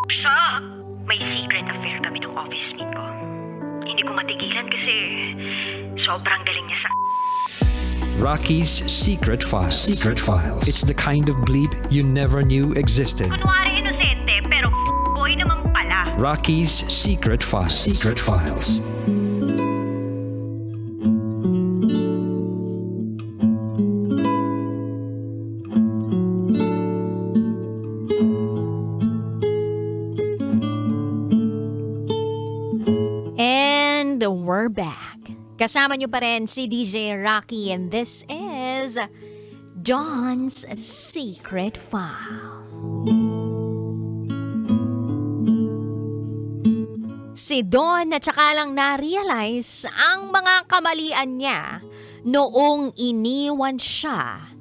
Siya, may secret affair kami ng office mate ko. Hindi ko matigilan kasi sobrang galing niya sa... Rocky's Secret Files. Secret Files. It's the kind of bleep you never knew existed. Kunwari inosente, pero boy naman pala. Rocky's Secret Files. Secret Files. And we're back. Kasama niyo pa rin si DJ Rocky and this is Dawn's Secret File. Si Dawn na tsaka lang na-realize ang mga kamalian niya noong iniwan siya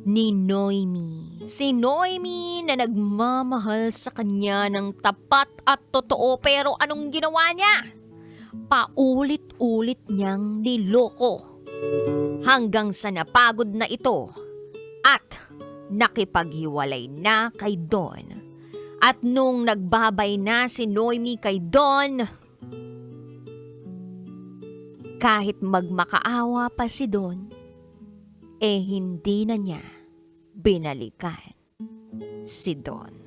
ni Noemi. Si Noemi na nagmamahal sa kanya ng tapat at totoo, pero anong ginawa niya? Paulit-ulit niyang niloko hanggang sa napagod na ito at nakipaghiwalay na kay Don. At nung nagbabay na si Noemi kay Don, kahit magmakaawa pa si Don, hindi na niya binalikan si Don.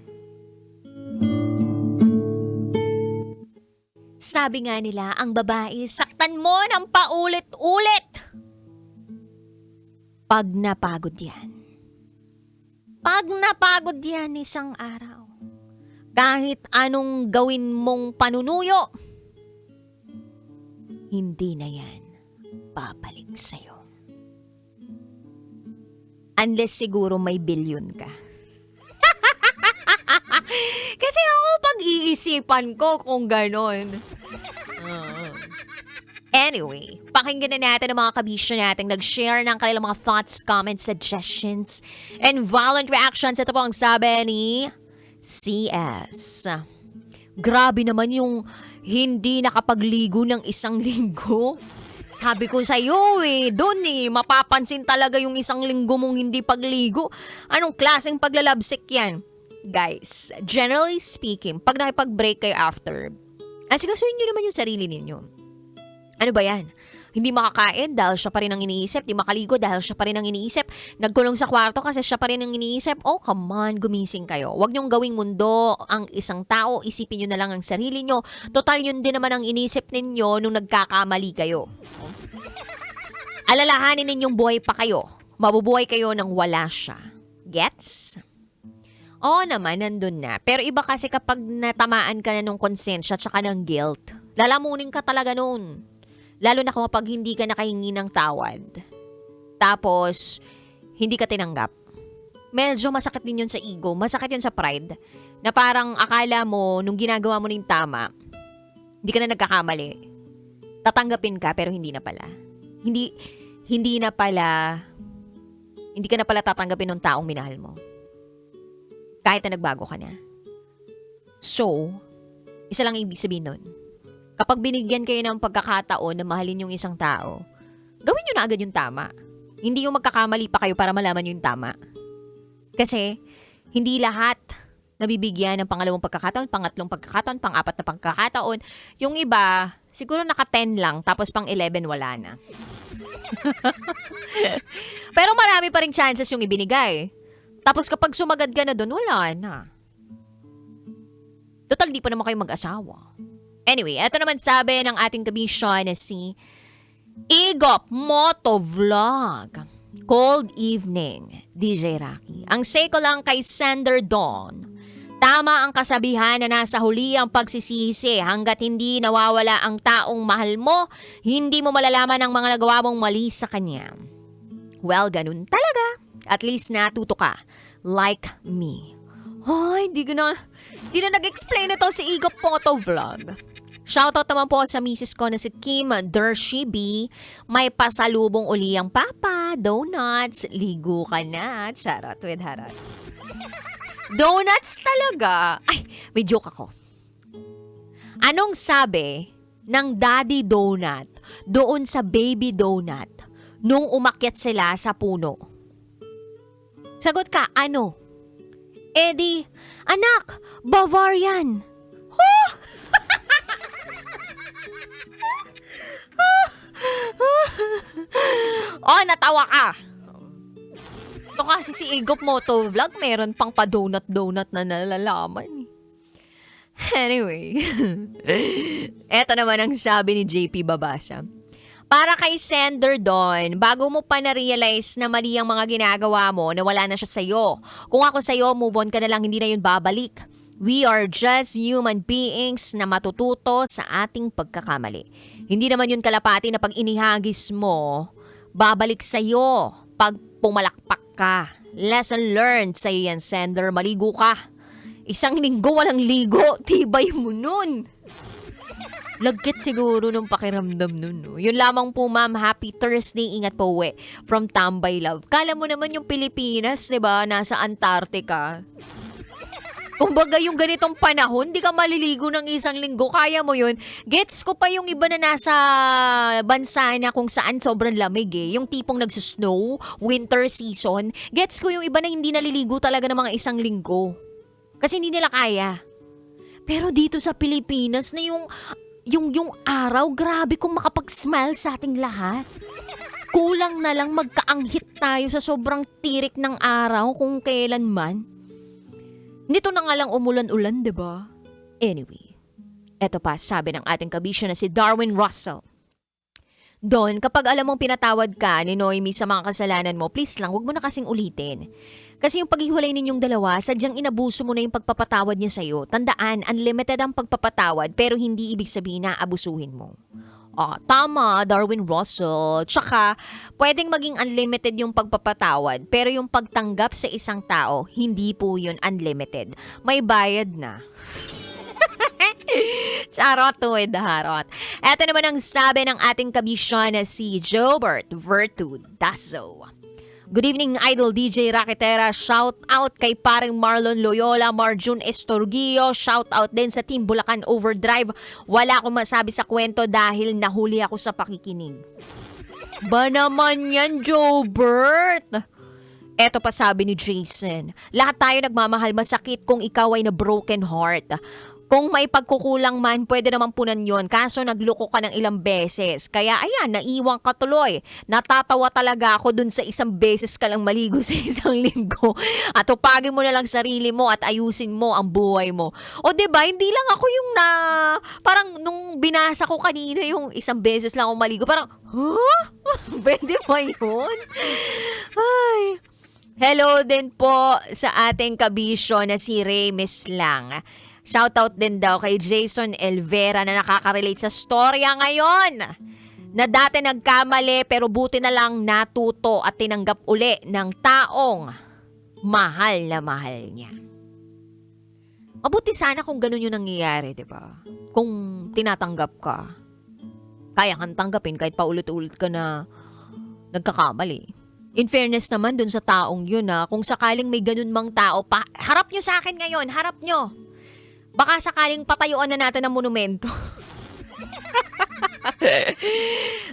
Sabi nga nila, ang babae, saktan mo ng paulit-ulit. Pag napagod yan. Pag napagod yan isang araw, kahit anong gawin mong panunuyo, hindi na yan babalik sa'yo. Unless siguro may bilyon ka. Kasi ako pag-iisipan ko kung ganon. Anyway, pakinggan na natin ang mga kabisyo natin nag-share ng kanilang mga thoughts, comments, suggestions, and violent reactions. Ito po ang sabi ni CS. Grabe naman yung hindi nakapagligo ng isang linggo. Sabi ko sa'yo doon mapapansin talaga yung isang linggo mong hindi pagligo. Anong klaseng paglalabsik yan? Guys, generally speaking, pag nakipag-break kayo after, asikasuhin nyo naman yung sarili ninyo. Ano ba yan? Hindi makakain dahil siya pa rin ang iniisip. Di makaligo dahil siya pa rin ang iniisip. Nagkulong sa kwarto kasi siya pa rin ang iniisip. Oh, come on, gumising kayo. Huwag niyong gawing mundo ang isang tao. Isipin niyo na lang ang sarili niyo. Total, yun din naman ang inisip ninyo nung nagkakamali kayo. Alalahanin ninyong buhay pa kayo. Mabubuhay kayo nang wala siya. Gets? Oo naman, nandun na. Pero iba kasi kapag natamaan ka na nung konsensya tsaka ng guilt, lalamunin ka talaga nun. Lalo na kapag hindi ka nakahingi ng tawad. Tapos, hindi ka tinanggap. Medyo masakit din yun sa ego, masakit yun sa pride. Na parang akala mo, nung ginagawa mo ng tama, hindi ka na nagkakamali. Tatanggapin ka, pero hindi na pala. Hindi ka na pala tatanggapin ng taong minahal mo. Kahit na nagbago ka na. So, isa lang ibig sabihin nun. Kapag binigyan kayo ng pagkakataon na mahalin yung isang tao, gawin nyo na agad yung tama. Hindi yung magkakamali pa kayo para malaman yung tama. Kasi, hindi lahat nabibigyan ng pangalawang pagkakataon, pangatlong pagkakataon, pang-apat na pagkakataon. Yung iba, siguro naka-10 lang, tapos pang-11 wala na. Pero marami pa ring chances yung ibinigay. Tapos kapag sumagad ka na doon, wala na. Total, di pa naman kayo mag-asawa. Anyway, eto naman sabi ng ating kabisyon na si Igop Motovlog. Cold evening, DJ Rocky. Ang say ko lang kay Sender Dawn. Tama ang kasabihan na nasa huli ang pagsisisi. Hanggat hindi nawawala ang taong mahal mo, hindi mo malalaman ang mga nagawa mong mali sa kanya. Well, ganun talaga. At least natuto ka. Like me. Ay, di na nag-explain ito si Igop Motovlog. Shoutout naman po sa misis ko na si Kim Dershi B. May pasalubong uli ang papa, donuts, ligo ka na, charot with harot. Donuts talaga. Ay, may joke ako. Anong sabi ng Daddy Donut doon sa Baby Donut nung umakyat sila sa puno? Sagot ka, ano? Eddie, anak, Bavarian. Huh? Oh, natawa ka. Ito kasi si Igop Moto Vlog, meron pang pa-donut-donut na nalalaman. Anyway, eto naman ang sabi ni JP Babasa. Para kay Sender Don, bago mo pa na-realize na mali ang mga ginagawa mo, na wala na siya sa'yo. Kung ako sa'yo, move on ka na lang, hindi na yun babalik. We are just human beings na matututo sa ating pagkakamali. Hindi naman yun kalapati na pag inihagis mo, babalik sa'yo pag pumalakpak ka. Lesson learned sa'yo yan, Sender. Maligo ka. Isang linggo walang ligo, tibay mo nun. Lagkit siguro nung pakiramdam nun. No? Yun lamang po, ma'am. Happy Thursday. Ingat po, uwi. From Tambay Love. Kala mo naman yung Pilipinas, di ba? Nasa Antarctica. Kumbaga yung ganitong panahon, di ka maliligo ng isang linggo. Kaya mo yun. Gets ko pa yung iba na nasa bansa na kung saan sobrang lamig eh. Yung tipong nagsusnow, winter season. Gets ko yung iba na hindi naliligo talaga ng mga isang linggo. Kasi hindi nila kaya. Pero dito sa Pilipinas na yung araw, grabe kung makapag-smile sa ating lahat. Kulang na lang magkaanghit tayo sa sobrang tirik ng araw kung kailanman. Nito na nga lang umulan-ulan, diba? Anyway, eto pa sabi ng ating kabisyo na si Darwin Russell. Don, kapag alam mong pinatawad ka ni Noemi sa mga kasalanan mo, please lang, wag mo na kasing ulitin. Kasi yung paghiwalay ninyong dalawa, sadyang inabuso mo na yung pagpapatawad niya sa'yo. Tandaan, unlimited ang pagpapatawad pero hindi ibig sabihin na abusuhin mo. Tama, Darwin Russell. Tsaka, pwedeng maging unlimited yung pagpapatawad pero yung pagtanggap sa isang tao, hindi po yun unlimited. May bayad na. Charot to with the harot. Ito naman ang sabi ng ating kabisya na si Jobert Vertudazo. Good evening, Idol DJ Raketera. Shout out kay paring Marlon Loyola, Marjun Estorgio. Shout out din sa Team Bulacan Overdrive. Wala akong masabi sa kwento dahil nahuli ako sa pakikinig. Ba naman yan, Jobert? Eto pa sabi ni Jason. Lahat tayo nagmamahal, masakit kung ikaw ay na broken heart. Kung may pagkukulang man, pwede naman punan yon. Kaso nagloko ka ng ilang beses. Kaya ayan, naiwang ka tuloy. Natatawa talaga ako dun sa isang beses ka lang maligo sa isang linggo. At upagin mo na lang sarili mo at ayusin mo ang buhay mo. O diba, hindi lang ako yung parang nung binasa ko kanina yung isang beses lang ako maligo. Parang, huh? Pwede ba yun? Ay. Hello din po sa ating kabisyo na si Remis lang. Shoutout din daw kay Jason Elvera na nakaka-relate sa storya ngayon. Na dati nagkamali pero buti na lang natuto at tinanggap uli ng taong mahal na mahal niya. Mabuti sana kung ganun yung nangyayari, di ba? Kung tinatanggap ka, kaya kang tanggapin kahit paulit-ulit ka na nagkakamali. In fairness naman dun sa taong yun kung sakaling may ganun mang tao, harap nyo sa akin ngayon, harap nyo. Baka sakaling patayuan na natin ng monumento.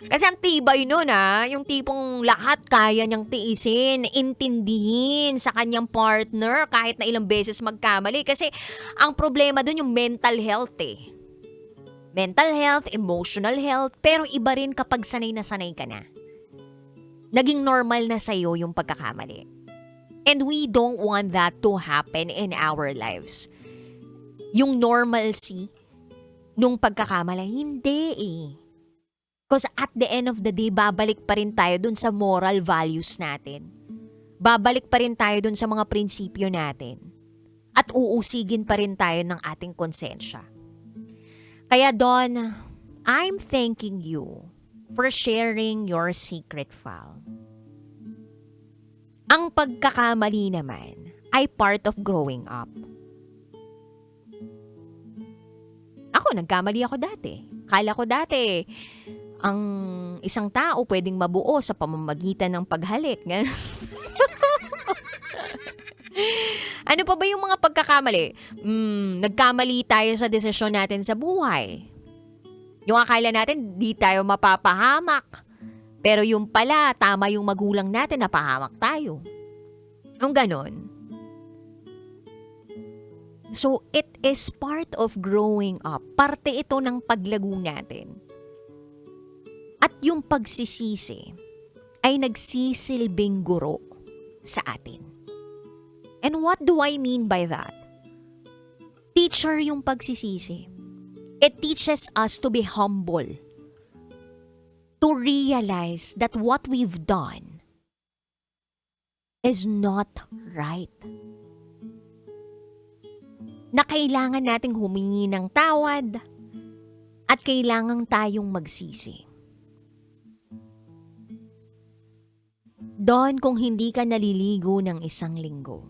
Kasi ang tibay nun yung tipong lahat kaya niyang tiisin, intindihin sa kanyang partner kahit na ilang beses magkamali. Kasi ang problema dun yung mental health Mental health, emotional health, pero iba rin kapag sanay na sanay ka na. Naging normal na sa'yo yung pagkakamali. And we don't want that to happen in our lives. Yung normalcy nung pagkakamali, hindi Because at the end of the day, babalik pa rin tayo dun sa moral values natin. Babalik pa rin tayo dun sa mga prinsipyo natin. At uusigin pa rin tayo ng ating konsensya. Kaya Don, I'm thanking you for sharing your secret file. Ang pagkakamali naman ay part of growing up. Ako, nagkamali ako dati. Kala ko dati, ang isang tao pwedeng mabuo sa pamamagitan ng paghalik. Ano pa ba yung mga pagkakamali? Nagkamali tayo sa desisyon natin sa buhay. Yung akala natin, di tayo mapapahamak. Pero yung pala, tama yung magulang natin, napahamak tayo. Yung ganon. So, it is part of growing up. Parte ito ng paglago natin. At yung pagsisisi ay nagsisilbing guro sa atin. And what do I mean by that? Teacher yung pagsisisi. It teaches us to be humble. To realize that what we've done is not right. Na kailangan nating humingi ng tawad at kailangan tayong magsisi. Doon kung hindi ka naliligo ng isang linggo,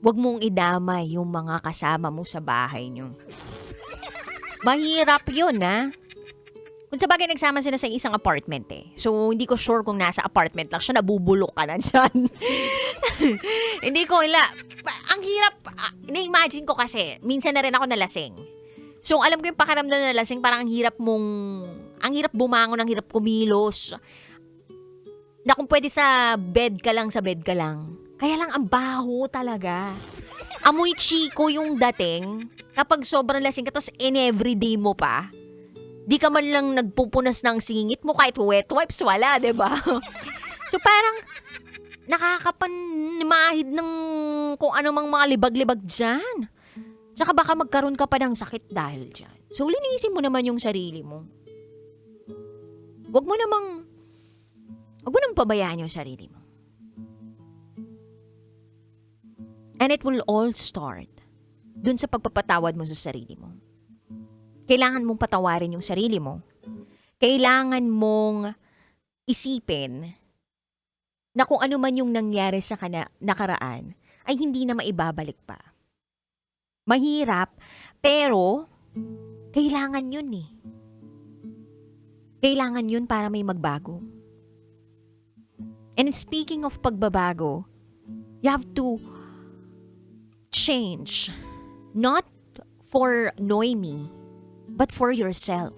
huwag mong idamay yung mga kasama mo sa bahay nyo. Mahirap yun, ha? Kung sabagay nagsama sila sa isang apartment eh. So, hindi ko sure kung nasa apartment lang siya, nabubulok ka na dyan. Hindi ko, ang hirap, na-imagine ko kasi, minsan na rin ako nalasing. So, alam ko yung pakiramdam na nalasing, parang ang hirap bumangon, ang hirap kumilos. Na kung pwede sa bed ka lang. Kaya lang ang baho talaga. Amoy chiko yung dating, kapag sobrang lasing ka, tapos in everyday mo pa. Di ka man lang nagpupunas ng singit mo kahit wet wipes, wala, diba? So parang nakakapanimahid ng kung anumang mga libag-libag dyan. Tsaka baka magkaroon ka pa ng sakit dahil dyan. So linisin mo naman yung sarili mo. Huwag mo namang pabayaan yung sarili mo. And it will all start dun sa pagpapatawad mo sa sarili mo. Kailangan mong patawarin yung sarili mo. Kailangan mong isipin na kung ano man yung nangyari sa nakaraan ay hindi na maibabalik pa. Mahirap, pero kailangan yun eh. Kailangan yun para may magbago. And speaking of pagbabago, you have to change. Not for Noemi, but for yourself.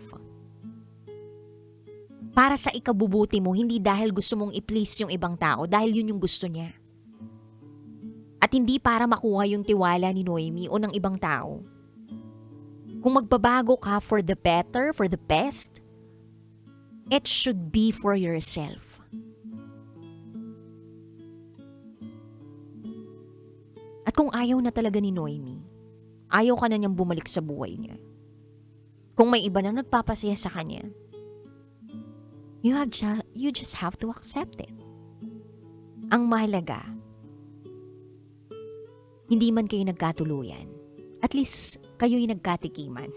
Para sa ikabubuti mo, hindi dahil gusto mong i-please yung ibang tao, dahil yun yung gusto niya. At hindi para makuha yung tiwala ni Noemi o ng ibang tao. Kung magbabago ka for the better, for the best, it should be for yourself. At kung ayaw na talaga ni Noemi, ayaw ka na niyang bumalik sa buhay niya. Kung may iba na nagpapasaya sa kanya, you just have to accept it. Ang mahalaga, hindi man kayo nagkatuluyan, at least kayo'y nagkatikiman.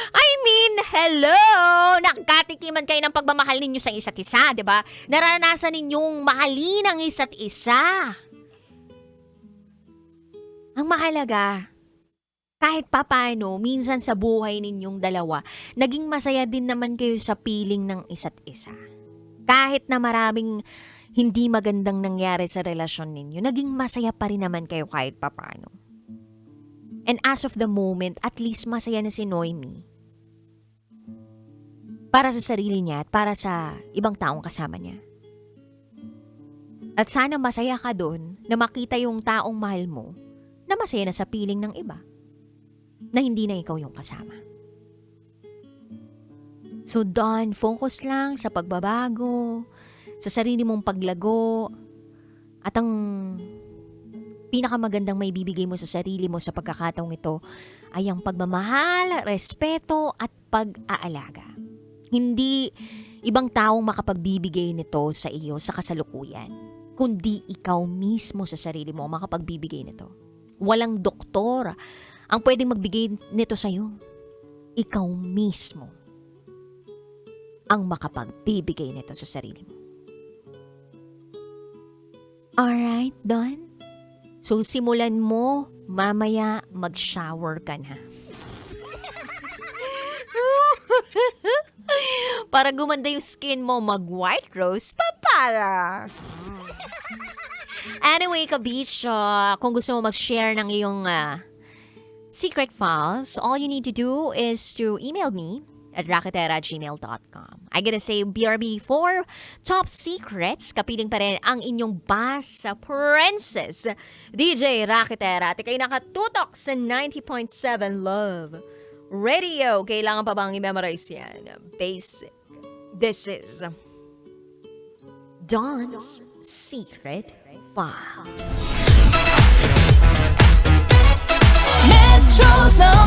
I mean, hello! Nagkatikiman kayo ng pagmamahal ninyo sa isa't isa, di ba? Naranasan ninyong mahalin ang isa't isa. Ang mahalaga, kahit papano, minsan sa buhay ninyong dalawa, naging masaya din naman kayo sa piling ng isa't isa. Kahit na maraming hindi magandang nangyari sa relasyon ninyo, naging masaya pa rin naman kayo kahit papano. And as of the moment, at least masaya na si Noemi. Para sa sarili niya at para sa ibang taong kasama niya. At sana masaya ka doon na makita yung taong mahal mo na masaya na sa piling ng iba, na hindi na ikaw yung kasama. So Don, focus lang sa pagbabago, sa sarili mong paglago, at ang pinakamagandang may bibigay mo sa sarili mo sa pagkakataong ito ay ang pagmamahal, respeto at pag-aalaga. Hindi ibang taong makapagbibigay nito sa iyo sa kasalukuyan, kundi ikaw mismo sa sarili mo makapagbibigay nito. Walang doktor ang pwedeng magbigay nito sa'yo. Ikaw mismo ang makapagbibigay nito sa sarili mo. Alright, Don? So, simulan mo, mamaya mag-shower ka na. Para gumanda yung skin mo, mag-white rose pa para. Anyway, kabisyo, kung gusto mo mag-share ng iyong secret files, all you need to do is to email me raketera@gmail.com. I gotta say, BRB4, Top Secrets, kapiling pa rin ang inyong boss princess, DJ Raketera. At kayo nakatutok sa 90.7 Love Radio. Kailangan pa bang i-memorize yan? Basic. This is Dawn's Secret File. Metro Zone.